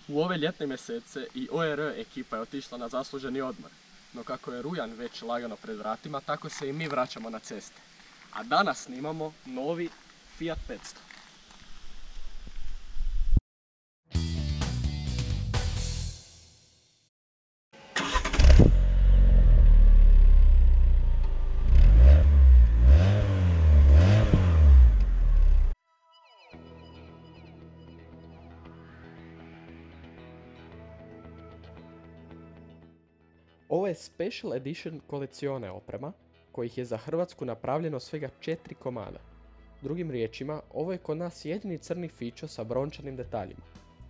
U ove ljetne mjesece i OR ekipa je otišla na zasluženi odmor, no kako je rujan već lagano pred vratima, tako se i mi vraćamo na ceste. A danas snimamo novi Fiat 500. Ovo je Special Edition kolecione oprema, kojih je za Hrvatsku napravljeno svega 4 komada. Drugim riječima, ovo je kod nas jedini crni Fićo sa brončanim detaljima.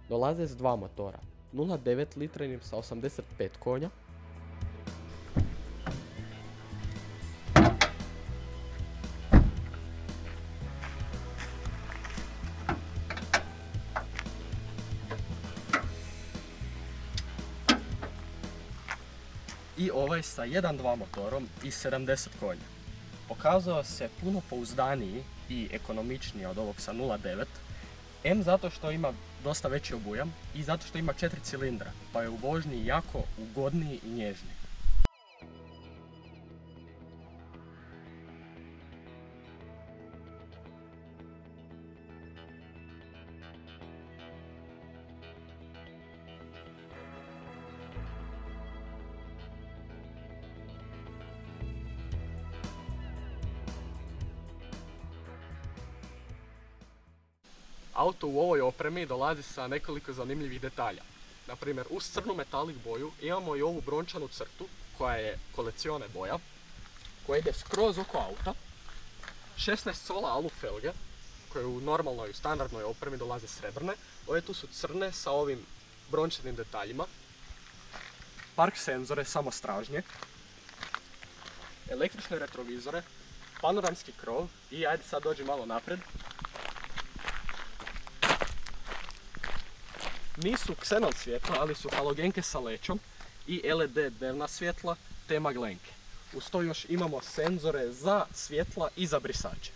Dolaze s dva motora, 0,9 litranim sa 85 konja, i ovaj sa 1.2 motorom i 70 konja. Pokazao se puno pouzdaniji i ekonomičniji od ovog sa 0.9, M zato što ima dosta veći obujam i zato što ima 4 cilindra, pa je u vožnji jako ugodniji i nježniji. Auto u ovoj opremi dolazi sa nekoliko zanimljivih detalja. Naprimjer, uz crnu metalik boju imamo i ovu brončanu crtu, koja je kolecione boja, koja ide skroz oko auta, 16 cola alu felge, koje u normalnoj, standardnoj opremi dolaze srebrne, ove tu su crne sa ovim brončanim detaljima, park senzore samo stražnje, električne retrovizore, panoramski krov i ajde sad dođi malo naprijed. Nisu ksenon svjetla, ali su halogenke sa lećom i LED dnevna svjetla te maglenke. Uz to još imamo senzore za svjetla i za brisače.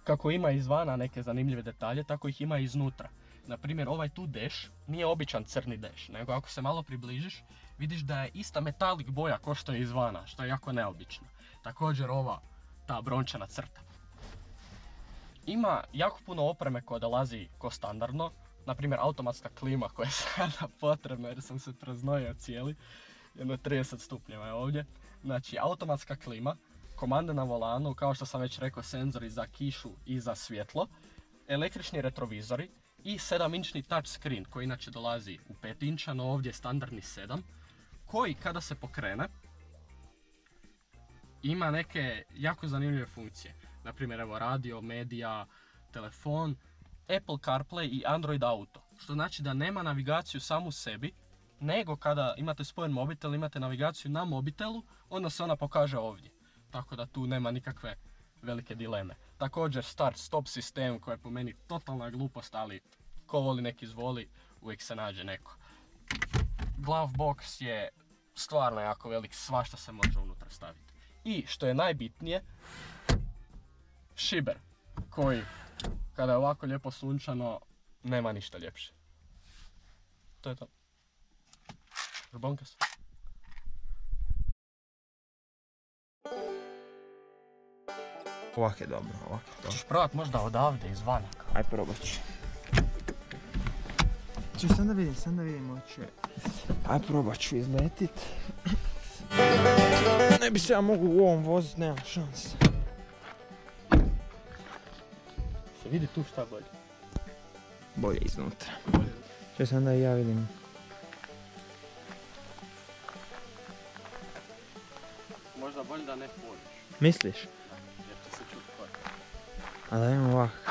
Kako ima izvana neke zanimljive detalje, tako ih ima i iznutra. Naprimjer, ovaj tu deš nije običan crni deš, nego ako se malo približiš, vidiš da je ista metalik boja ko što je izvana, što je jako neobično. Također ova, ta brončana crta. Ima jako puno opreme koja dolazi ko standardno, naprimjer automatska klima koja je sada potrebna jer sam se preznojio cijeli, jedno 30 stupnjeva je ovdje. Znači, automatska klima, komande na volanu, kao što sam već rekao, senzori za kišu i za svjetlo, električni retrovizori i 7-inčni touchscreen koji inače dolazi u 5 inča, no ovdje je standardni 7, koji kada se pokrene ima neke jako zanimljive funkcije. Naprimjer, evo radio, medija, telefon, Apple CarPlay i Android Auto, što znači da nema navigaciju samu sebi, nego kada imate spojen mobitel, imate navigaciju na mobitelu, onda se ona pokaže ovdje. Tako da tu nema nikakve velike dileme. Također start-stop sistem koji je po meni totalna glupost, ali ko voli nek izvoli, uvijek se nađe neko. Glove box je stvarno jako velik, svašta se može unutra staviti. I što je najbitnije, šiber koji kada je ovako lijepo sunčano nema ništa ljepše. To je to. Žbonka se. Ovak je dobro, ovak je dobro. Češ provat možda odavde, izvana. Aj probat ću. Češ, sam da vidim oće. Aj probat ću izletit. Ne bi se ja mogu u ovom vozit, nemam šanse. Se vidi tu šta bolje? Bolje iznutra. Češ, sam da i ja vidim. Možda bolje da ne poliš. Misliš? Jer će se čuti korak. A dajmo ovak.